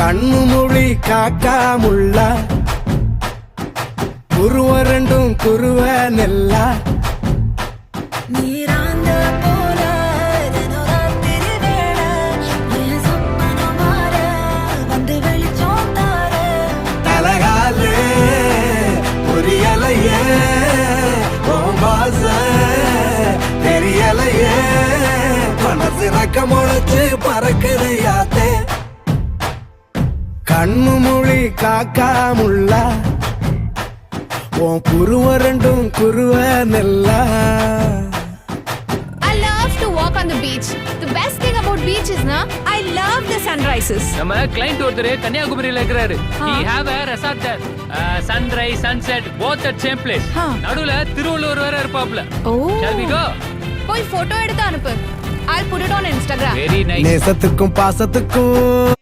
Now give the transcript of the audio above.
கண்ணு மொழி காக்காமுள்ள குருவ ரெண்டும் குருவ நெல்லா நீராந்த போல தினராத்திரி வேளை என் சொப்பனம் மாற வந்து வெளிச்சம் தார தலகாலே புரியலையே ஓம்பாச தெரியலையே மனசு ரக்க முளைச்சு பறக்குதையாத்தே கண்ணு மொழி காக்காமுள்ள உன் குருவ ரெண்டும் குருவ நெல்லா. I love to walk on the beach. The best thing about beach is na I love the sunrises. நம்ம கிளைண்ட் ஒருத்தர் கன்னியாகுமரியில இருக்கிறாரு. He have a resort there. Sunrise, sunset, both at same place. நடுவுல திருவள்ளுவர் வேற இருப்பாப்ல. Oh. Shall we go? போய் photo எடுத்து அனுப்பு. I'll put it on Instagram. Very nice. நேசத்துக்கும் பாசத்துக்கும்